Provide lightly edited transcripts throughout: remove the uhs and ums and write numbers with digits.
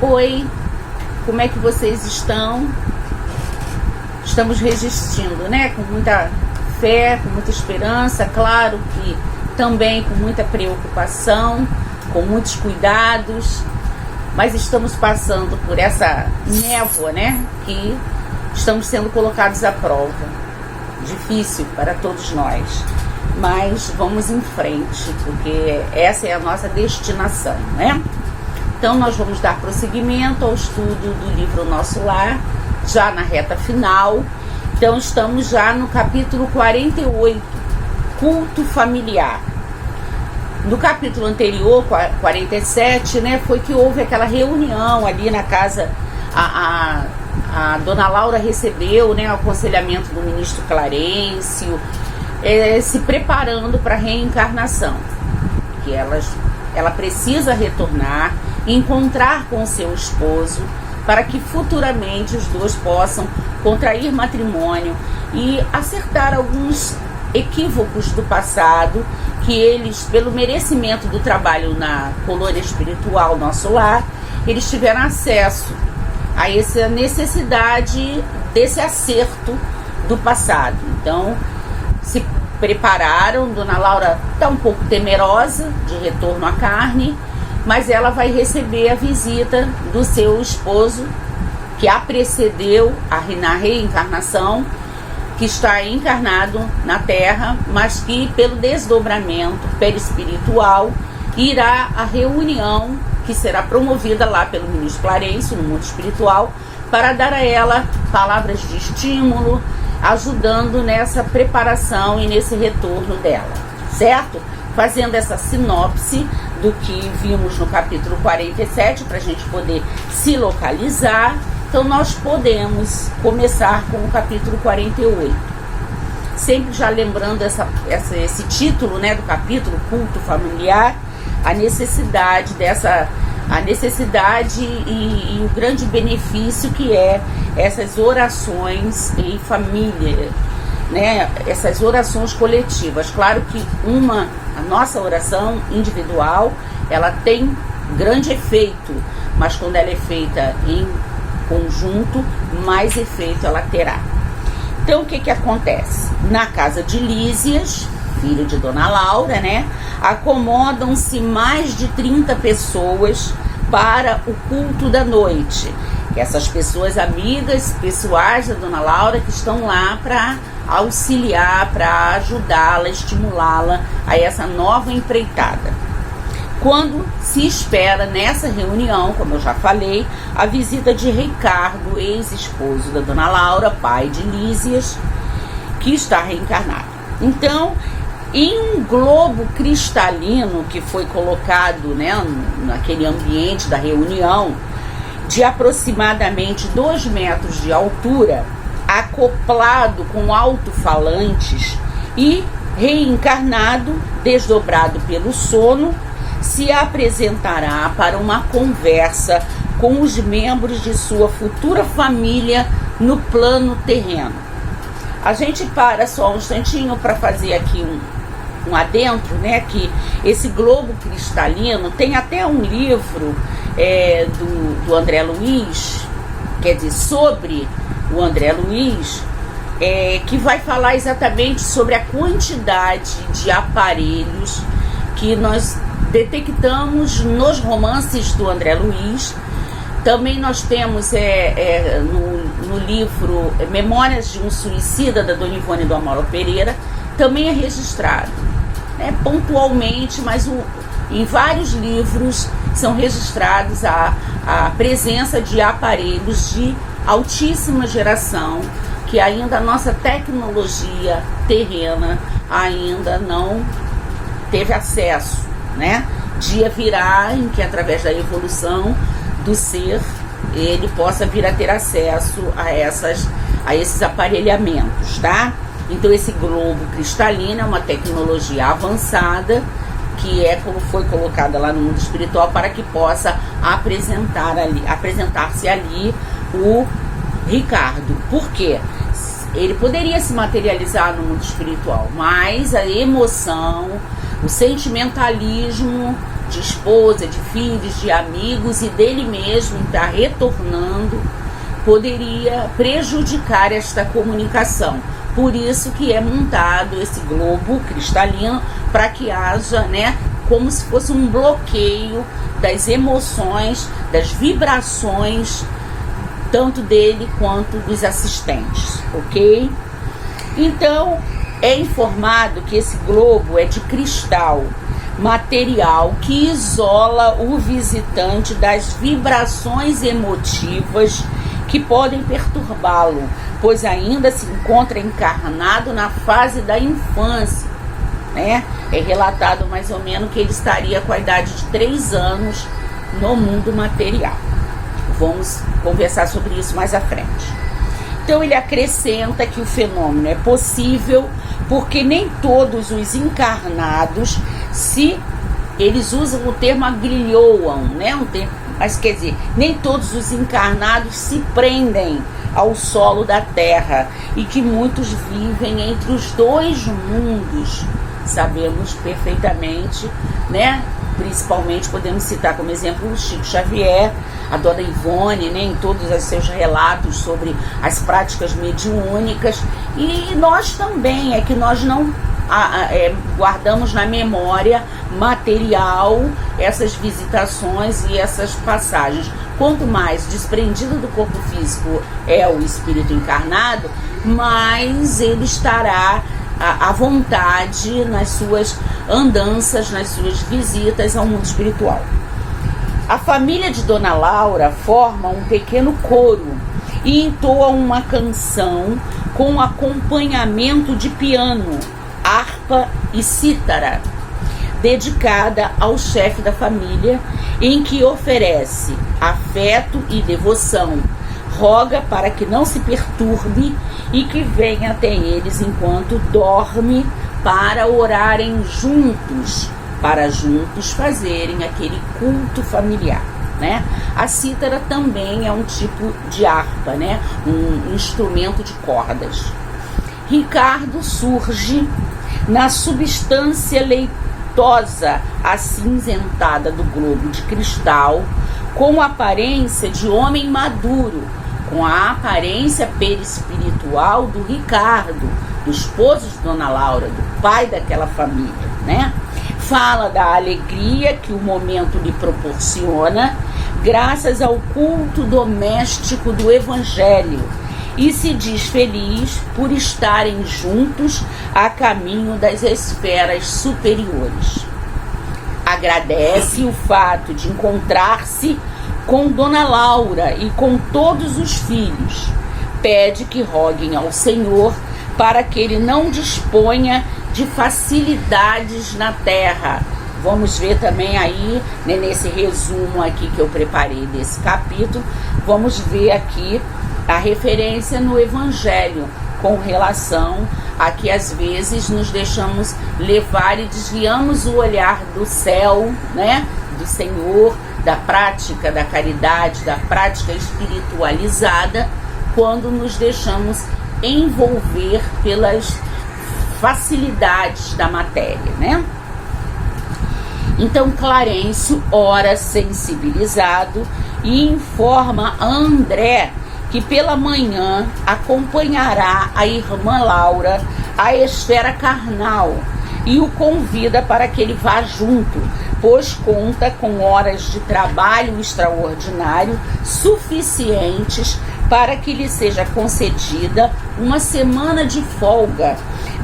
Oi, como é que vocês estão? Estamos resistindo, né? Com muita fé, com muita esperança, claro que também com muita preocupação, com muitos cuidados, mas estamos passando por essa névoa, né? Que estamos sendo colocados à prova. Difícil para todos nós, mas vamos em frente, porque essa é a nossa destinação, né? Então nós vamos dar prosseguimento ao estudo do livro Nosso Lar, já na reta final. Então estamos já no capítulo 48, culto familiar. No capítulo anterior, 47, né, foi que houve aquela reunião ali na casa, a dona Laura recebeu, né, o aconselhamento do ministro Clarencio, se preparando para a reencarnação, que ela precisa retornar, encontrar com seu esposo, para que futuramente os dois possam contrair matrimônio e acertar alguns equívocos do passado, que eles, pelo merecimento do trabalho na colônia espiritual Nosso Lar, eles tiveram acesso a essa necessidade desse acerto do passado. Então, se prepararam. Dona Laura está um pouco temerosa de retorno à carne, mas ela vai receber a visita do seu esposo, que a precedeu na reencarnação, que está encarnado na Terra, mas que pelo desdobramento perispiritual irá à reunião que será promovida lá pelo ministro Clarencio, no mundo espiritual, para dar a ela palavras de estímulo, ajudando nessa preparação e nesse retorno dela, certo? Fazendo essa sinopse do que vimos no capítulo 47, para a gente poder se localizar. Então nós podemos começar com o capítulo 48. Sempre já lembrando esse título, né, do capítulo, culto familiar, a necessidade e o grande benefício que é essas orações em família, né? Essas orações coletivas. Claro que a nossa oração individual, ela tem grande efeito, mas quando ela é feita em conjunto, mais efeito ela terá. Então o que acontece? Na casa de Lísias, filho de Dona Laura, né, acomodam-se mais de 30 pessoas para o culto da noite. Essas pessoas amigas, pessoais da Dona Laura, que estão lá para auxiliar, para ajudá-la, estimulá-la a essa nova empreitada. Quando se espera nessa reunião, como eu já falei, a visita de Ricardo, ex-esposo da Dona Laura, pai de Lísias, que está reencarnado. Então, em um globo cristalino que foi colocado, né, naquele ambiente da reunião, de aproximadamente 2 metros de altura, acoplado com alto-falantes e reencarnado, desdobrado pelo sono, se apresentará para uma conversa com os membros de sua futura família no plano terreno. A gente para só um instantinho para fazer aqui um adentro, né, que esse globo cristalino tem até um livro do André Luiz, quer dizer, sobre o André Luiz, que vai falar exatamente sobre a quantidade de aparelhos que nós detectamos nos romances do André Luiz. Também nós temos no livro Memórias de um Suicida, da Dona Ivone do Amaral Pereira, também é registrado, né, pontualmente, mas em vários livros são registrados a presença de aparelhos de altíssima geração, que ainda a nossa tecnologia terrena ainda não teve acesso, né? Dia virá em que, através da evolução do ser, ele possa vir a ter acesso a esses aparelhamentos, tá? Então esse globo cristalino é uma tecnologia avançada, que como foi colocada lá no mundo espiritual, para que possa apresentar-se ali o Ricardo. Por quê? Ele poderia se materializar no mundo espiritual, mas a emoção O sentimentalismo de esposa, de filhos, de amigos e dele mesmo está retornando, poderia prejudicar esta comunicação. Por isso que é montado esse globo cristalino, para que haja, né, como se fosse um bloqueio das emoções, das vibrações, tanto dele quanto dos assistentes, ok? Então, é informado que esse globo é de cristal, material que isola o visitante das vibrações emotivas que podem perturbá-lo, pois ainda se encontra encarnado na fase da infância, né? É relatado mais ou menos que ele estaria com a idade de 3 anos no mundo material. Vamos conversar sobre isso mais à frente. Então ele acrescenta que o fenômeno é possível porque nem todos os encarnados, se eles usam o termo agrilhoam, né? Mas quer dizer, nem todos os encarnados se prendem ao solo da Terra e que muitos vivem entre os dois mundos. Sabemos perfeitamente, né? Principalmente podemos citar como exemplo o Chico Xavier, a Dona Ivone, né, em todos os seus relatos sobre as práticas mediúnicas, e nós também, é que nós não guardamos na memória material essas visitações e essas passagens. Quanto mais desprendido do corpo físico é o espírito encarnado, mais ele estará à vontade nas suas andanças, nas suas visitas ao mundo espiritual. A família de Dona Laura forma um pequeno coro e entoa uma canção com acompanhamento de piano, harpa e cítara, dedicada ao chefe da família, em que oferece afeto e devoção, roga para que não se perturbe e que venha até eles enquanto dorme, para orarem juntos, para juntos fazerem aquele culto familiar, né? A cítara também é um tipo de harpa, né? Um instrumento de cordas. Ricardo surge na substância leitosa acinzentada do globo de cristal, com a aparência de homem maduro, com a aparência perispiritual do Ricardo, do esposo de Dona Laura, do pai daquela família, né? Fala da alegria que o momento lhe proporciona, graças ao culto doméstico do Evangelho, e se diz feliz por estarem juntos a caminho das esferas superiores. Agradece o fato de encontrar-se com Dona Laura e com todos os filhos. Pede que roguem ao Senhor para que ele não disponha de facilidades na terra. Vamos ver também aí, né, nesse resumo aqui que eu preparei desse capítulo, vamos ver aqui a referência no Evangelho com relação a que às vezes nos deixamos levar e desviamos o olhar do céu, né, do Senhor, da prática da caridade, da prática espiritualizada, quando nos deixamos envolver pelas facilidades da matéria, né? Então Clarencio ora sensibilizado e informa a André que pela manhã acompanhará a irmã Laura à esfera carnal e o convida para que ele vá junto, pois conta com horas de trabalho extraordinário suficientes para que lhe seja concedida uma semana de folga,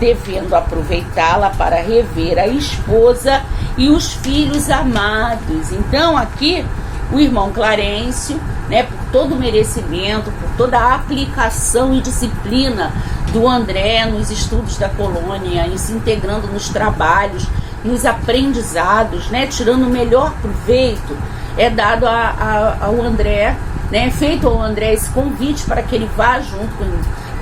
devendo aproveitá-la para rever a esposa e os filhos amados. Então aqui o irmão Clarencio, né, por todo o merecimento, por toda a aplicação e disciplina do André nos estudos da colônia, e se integrando nos trabalhos, nos aprendizados, né, tirando o melhor proveito, é dado ao André, né, feito ao André esse convite para que ele vá junto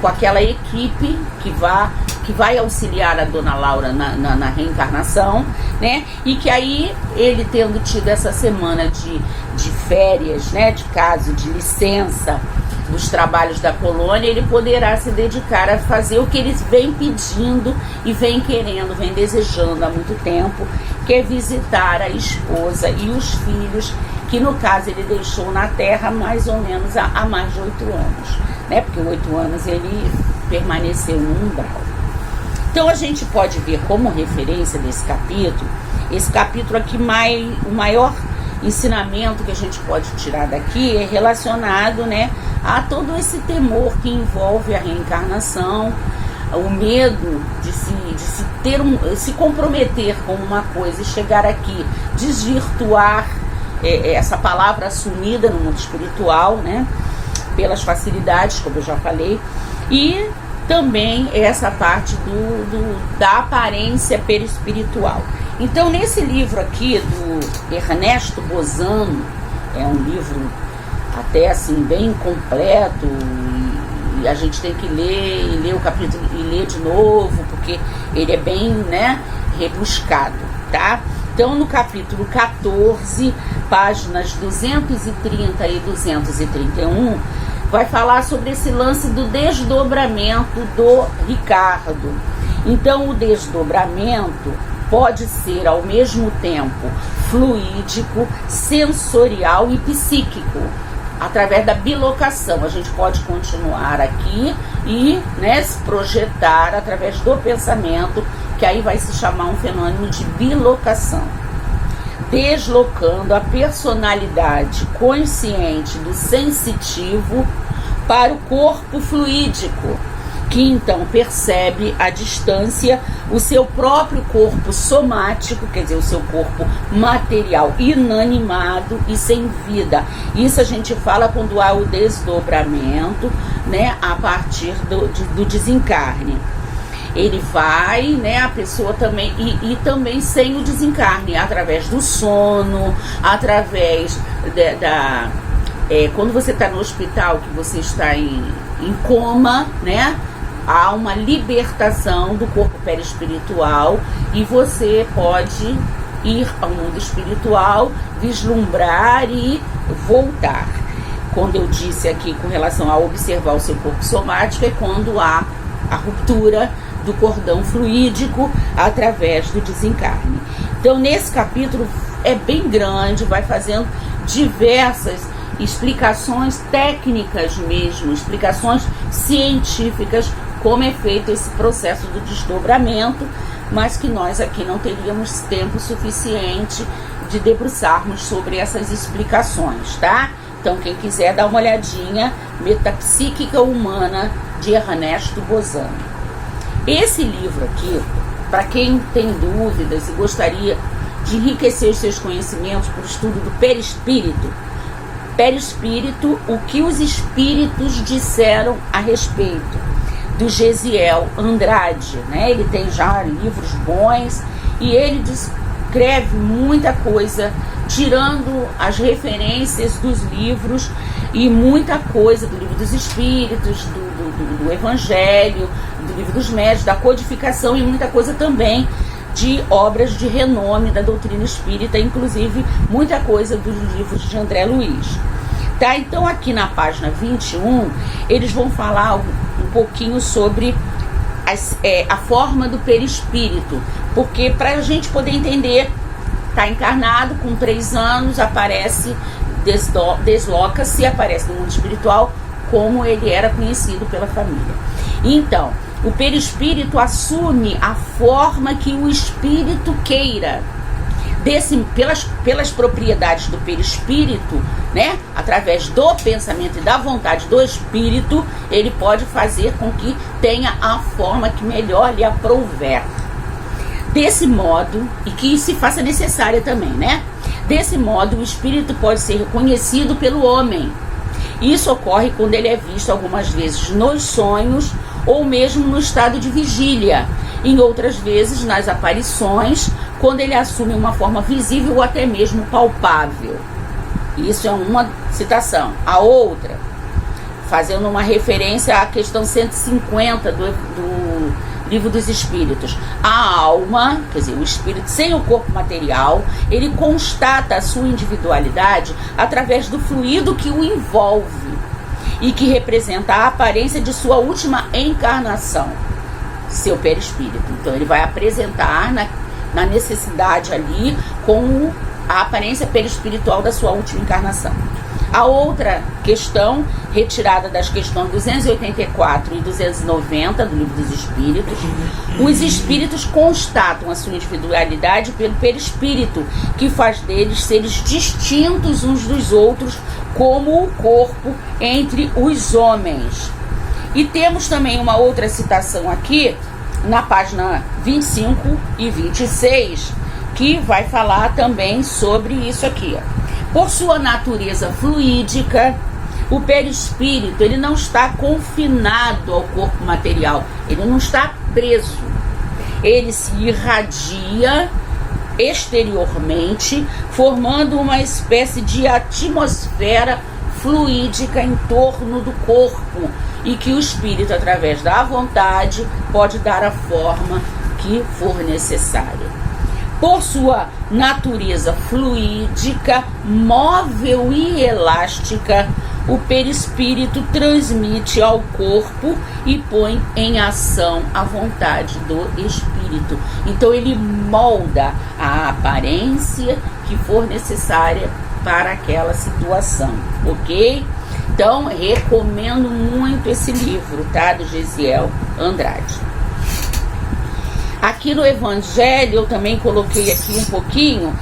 com aquela equipe que vai auxiliar a Dona Laura na reencarnação, né? E que aí ele, tendo tido essa semana de férias, né, de caso de licença dos trabalhos da colônia, ele poderá se dedicar a fazer o que ele vem pedindo e vem querendo, vem desejando há muito tempo, que é visitar a esposa e os filhos, que no caso ele deixou na terra mais ou menos há mais de 8 anos, né? Porque 8 anos ele permaneceu no umbral. Então a gente pode ver como referência desse capítulo, esse capítulo aqui, o maior ensinamento que a gente pode tirar daqui é relacionado, né, a todo esse temor que envolve a reencarnação, o medo de se comprometer com uma coisa e chegar aqui, desvirtuar essa palavra assumida no mundo espiritual, né, pelas facilidades, como eu já falei, e também essa parte da aparência perispiritual. Então, nesse livro aqui do Ernesto Bozano, é um livro até assim bem completo, e a gente tem que ler o capítulo e ler de novo, porque ele é bem, né, rebuscado, tá? Então, no capítulo 14, páginas 230 e 231, vai falar sobre esse lance do desdobramento do Ricardo. Então, o desdobramento pode ser ao mesmo tempo fluídico, sensorial e psíquico, através da bilocação. A gente pode continuar aqui e, né, se projetar através do pensamento, que aí vai se chamar um fenômeno de bilocação, deslocando a personalidade consciente do sensitivo para o corpo fluídico, que então percebe à distância o seu próprio corpo somático, quer dizer, o seu corpo material inanimado e sem vida. Isso a gente fala quando há o desdobramento, né, a partir do desencarne. Ele vai, né, a pessoa também, e também sem o desencarne, através do sono, através quando você está no hospital, que você está em coma, né, há uma libertação do corpo perispiritual e você pode ir ao mundo espiritual, vislumbrar e voltar. Quando eu disse aqui com relação a observar o seu corpo somático, é quando há a ruptura do cordão fluídico através do desencarne. Então, nesse capítulo é bem grande, vai fazendo diversas explicações técnicas mesmo, explicações científicas, como é feito esse processo do desdobramento, mas que nós aqui não teríamos tempo suficiente de debruçarmos sobre essas explicações, tá? Então, quem quiser dar uma olhadinha, Metapsíquica Humana, de Ernesto Bozano. Esse livro aqui, para quem tem dúvidas e gostaria de enriquecer os seus conhecimentos por estudo do perispírito, o que os espíritos disseram a respeito, do Gesiel Andrade, né? Ele tem já livros bons e ele descreve muita coisa, tirando as referências dos livros e muita coisa do Livro dos Espíritos, do Evangelho, do Livro dos Médiuns, da codificação e muita coisa também de obras de renome da doutrina espírita, inclusive muita coisa dos livros de André Luiz. Tá? Então, aqui na página 21, eles vão falar um pouquinho sobre a forma do perispírito, porque para a gente poder entender, está encarnado com 3 anos, aparece, desloca-se, aparece no mundo espiritual, como ele era conhecido pela família. Então, o perispírito assume a forma que o espírito queira. Pelas propriedades do perispírito, né, através do pensamento e da vontade do espírito, ele pode fazer com que tenha a forma que melhor lhe aprouver. Desse modo, e que se faça necessária também, né? Desse modo, o espírito pode ser reconhecido pelo homem. Isso ocorre quando ele é visto algumas vezes nos sonhos ou mesmo no estado de vigília. Em outras vezes, nas aparições, quando ele assume uma forma visível ou até mesmo palpável. Isso é uma citação. A outra, fazendo uma referência à questão 150 do Livro dos Espíritos. A alma, quer dizer, o espírito sem o corpo material, ele constata a sua individualidade através do fluido que o envolve. e que representa a aparência de sua última encarnação, seu perispírito. Então ele vai apresentar na necessidade ali com a aparência perispiritual da sua última encarnação. A outra questão, retirada das questões 284 e 290 do Livro dos Espíritos, os espíritos constatam a sua individualidade pelo perispírito, que faz deles seres distintos uns dos outros, como o corpo entre os homens. E temos também uma outra citação aqui, na página 25 e 26, que vai falar também sobre isso aqui, ó. Por sua natureza fluídica, o perispírito ele não está confinado ao corpo material, ele não está preso. Ele se irradia exteriormente, formando uma espécie de atmosfera fluídica em torno do corpo, e que o espírito, através da vontade, pode dar a forma que for necessária. Por sua natureza fluídica, móvel e elástica, o perispírito transmite ao corpo e põe em ação a vontade do espírito. Então ele molda a aparência que for necessária para aquela situação, ok? Então recomendo muito esse livro, tá? Do Gesiel Andrade. Aqui no Evangelho, eu também coloquei aqui um pouquinho,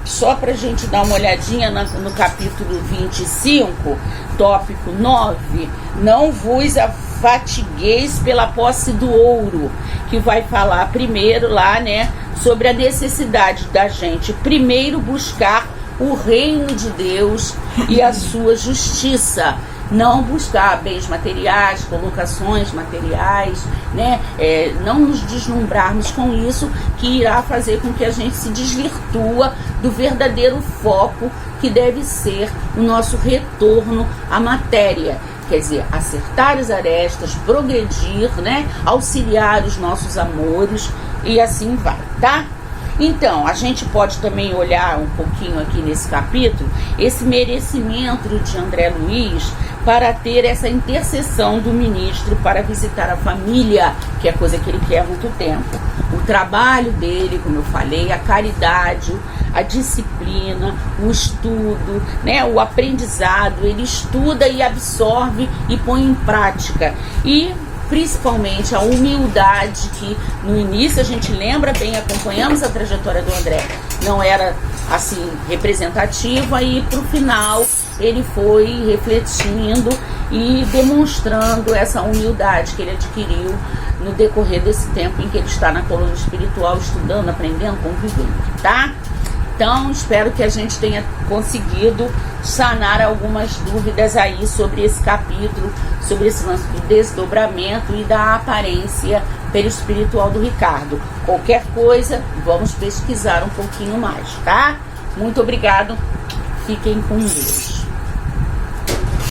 só para a gente dar uma olhadinha no capítulo 25, tópico 9, não vos afatigueis pela posse do ouro, que vai falar primeiro lá, né, sobre a necessidade da gente primeiro buscar o reino de Deus e a sua justiça. Não buscar bens materiais, colocações materiais, né? Não nos deslumbrarmos com isso, que irá fazer com que a gente se desvirtua do verdadeiro foco que deve ser o nosso retorno à matéria. Quer dizer, acertar as arestas, progredir, né? Auxiliar os nossos amores e assim vai, tá? Então, a gente pode também olhar um pouquinho aqui nesse capítulo, esse merecimento de André Luiz para ter essa intercessão do ministro para visitar a família, que é coisa que ele quer há muito tempo. O trabalho dele, como eu falei, a caridade, a disciplina, o estudo, né, o aprendizado, ele estuda e absorve e põe em prática. E principalmente a humildade, que no início a gente lembra bem, acompanhamos a trajetória do André, não era assim representativa, e para o final ele foi refletindo e demonstrando essa humildade que ele adquiriu no decorrer desse tempo em que ele está na coluna espiritual, estudando, aprendendo, convivendo, tá? Então, espero que a gente tenha conseguido sanar algumas dúvidas aí sobre esse capítulo, sobre esse lance do desdobramento e da aparência perispiritual do Ricardo. Qualquer coisa, vamos pesquisar um pouquinho mais, tá? Muito obrigado, fiquem com Deus.